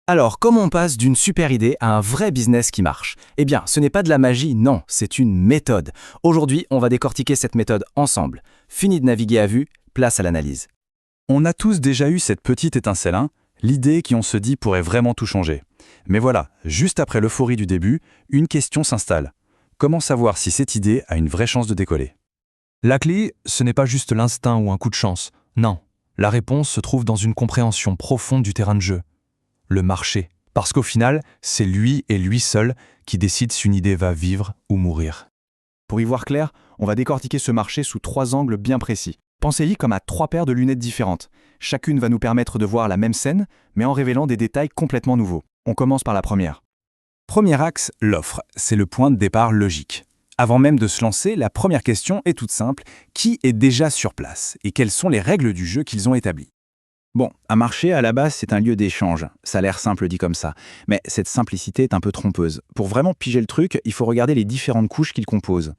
Alors, comment on passe d'une super idée à un vrai business qui marche? Eh bien, ce n'est pas de la magie, non, c'est une méthode. Aujourd'hui, on va décortiquer cette méthode ensemble. Fini de naviguer à vue, place à l'analyse. On a tous déjà eu cette petite étincelle, l'idée qui on se dit pourrait vraiment tout changer. Mais voilà, juste après l'euphorie du début, une question s'installe. Comment savoir si cette idée a une vraie chance de décoller? La clé, ce n'est pas juste l'instinct ou un coup de chance. Non, la réponse se trouve dans une compréhension profonde du terrain de jeu. Le marché. Parce qu'au final, c'est lui et lui seul qui décide si une idée va vivre ou mourir. Pour y voir clair, on va décortiquer ce marché sous 3 angles bien précis. Pensez-y comme à 3 paires de lunettes différentes. Chacune va nous permettre de voir la même scène, mais en révélant des détails complètement nouveaux. On commence par la première. Premier axe, l'offre. C'est le point de départ logique. Avant même de se lancer, la première question est toute simple. Qui est déjà sur place? Et quelles sont les règles du jeu qu'ils ont établies? Bon, un marché, à la base, c'est un lieu d'échange. Ça a l'air simple dit comme ça. Mais cette simplicité est un peu trompeuse. Pour vraiment piger le truc, il faut regarder les différentes couches qu'il compose.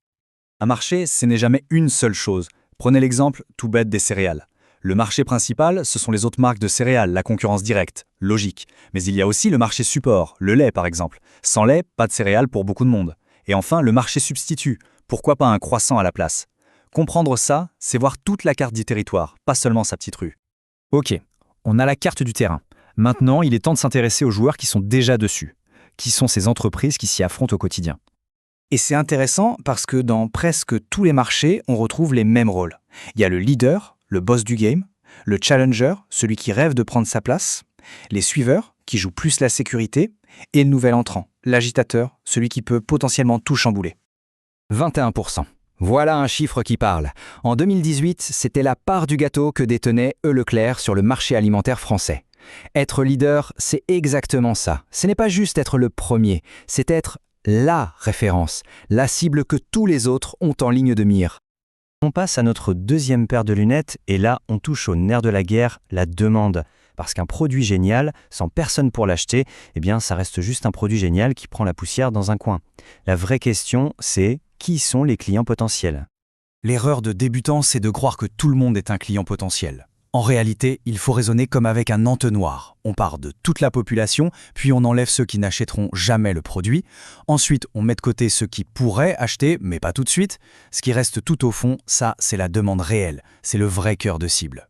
Un marché, ce n'est jamais une seule chose. Prenez l'exemple tout bête des céréales. Le marché principal, ce sont les autres marques de céréales, la concurrence directe, logique. Mais il y a aussi le marché support, le lait par exemple. Sans lait, pas de céréales pour beaucoup de monde. Et enfin, le marché substitut. Pourquoi pas un croissant à la place? Comprendre ça, c'est voir toute la carte du territoire, pas seulement sa petite rue. Ok, on a la carte du terrain. Maintenant, il est temps de s'intéresser aux joueurs qui sont déjà dessus. Qui sont ces entreprises qui s'y affrontent au quotidien? Et c'est intéressant parce que dans presque tous les marchés, on retrouve les mêmes rôles. Il y a le leader, le boss du game, le challenger, celui qui rêve de prendre sa place, les suiveurs, qui jouent plus la sécurité, et le nouvel entrant, l'agitateur, celui qui peut potentiellement tout chambouler. 21%. Voilà un chiffre qui parle. En 2018, c'était la part du gâteau que détenait E. Leclerc sur le marché alimentaire français. Être leader, c'est exactement ça. Ce n'est pas juste être le premier, c'est être la référence, la cible que tous les autres ont en ligne de mire. On passe à notre deuxième paire de lunettes et là, on touche au nerf de la guerre, la demande. Parce qu'un produit génial, sans personne pour l'acheter, eh bien, ça reste juste un produit génial qui prend la poussière dans un coin. La vraie question, c'est qui sont les clients potentiels? L'erreur de débutant, c'est de croire que tout le monde est un client potentiel. En réalité, il faut raisonner comme avec un entonnoir. On part de toute la population, puis on enlève ceux qui n'achèteront jamais le produit. Ensuite, on met de côté ceux qui pourraient acheter, mais pas tout de suite. Ce qui reste tout au fond, ça, c'est la demande réelle. C'est le vrai cœur de cible.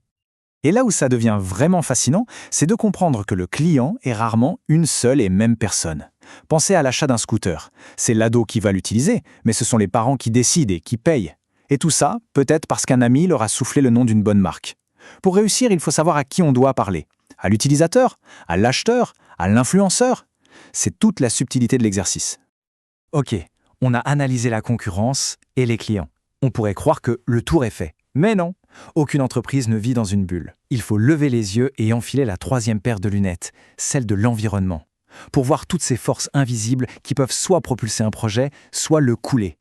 Et là où ça devient vraiment fascinant, c'est de comprendre que le client est rarement une seule et même personne. Pensez à l'achat d'un scooter. C'est l'ado qui va l'utiliser, mais ce sont les parents qui décident et qui payent. Et tout ça, peut-être parce qu'un ami leur a soufflé le nom d'une bonne marque. Pour réussir, il faut savoir à qui on doit parler. À l'utilisateur, à l'acheteur, à l'influenceur. C'est toute la subtilité de l'exercice. Ok, on a analysé la concurrence et les clients. On pourrait croire que le tour est fait. Mais non, aucune entreprise ne vit dans une bulle. Il faut lever les yeux et enfiler la troisième paire de lunettes, celle de l'environnement, pour voir toutes ces forces invisibles qui peuvent soit propulser un projet, soit le couler.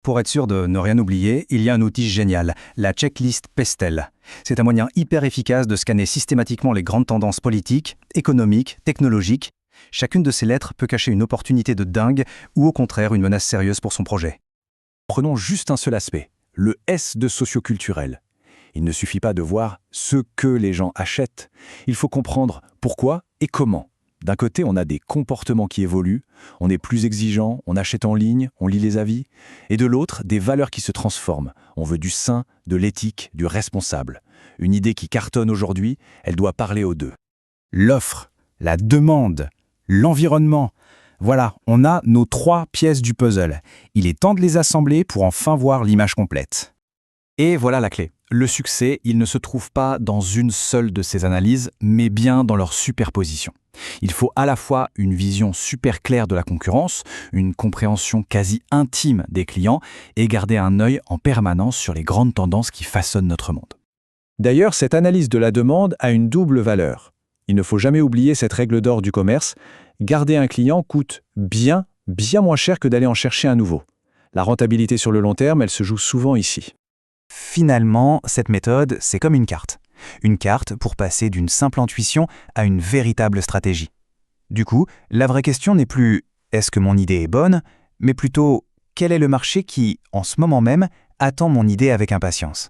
Pour être sûr de ne rien oublier, il y a un outil génial, la checklist Pestel. C'est un moyen hyper efficace de scanner systématiquement les grandes tendances politiques, économiques, technologiques. Chacune de ces lettres peut cacher une opportunité de dingue ou au contraire une menace sérieuse pour son projet. Prenons juste un seul aspect, le S de socioculturel. Il ne suffit pas de voir ce que les gens achètent. Il faut comprendre pourquoi et comment. D'un côté, on a des comportements qui évoluent, on est plus exigeant, on achète en ligne, on lit les avis. Et de l'autre, des valeurs qui se transforment. On veut du sain, de l'éthique, du responsable. Une idée qui cartonne aujourd'hui, elle doit parler aux deux. L'offre, la demande, l'environnement. Voilà, on a nos 3 pièces du puzzle. Il est temps de les assembler pour enfin voir l'image complète. Et voilà la clé. Le succès, il ne se trouve pas dans une seule de ces analyses, mais bien dans leur superposition. Il faut à la fois une vision super claire de la concurrence, une compréhension quasi intime des clients et garder un œil en permanence sur les grandes tendances qui façonnent notre monde. D'ailleurs, cette analyse de la demande a une double valeur. Il ne faut jamais oublier cette règle d'or du commerce. Garder un client coûte bien moins cher que d'aller en chercher un nouveau. La rentabilité sur le long terme, elle se joue souvent ici. Finalement, cette méthode, c'est comme une carte. Une carte pour passer d'une simple intuition à une véritable stratégie. Du coup, la vraie question n'est plus « est-ce que mon idée est bonne ?», mais plutôt « quel est le marché qui, en ce moment même, attend mon idée avec impatience ?»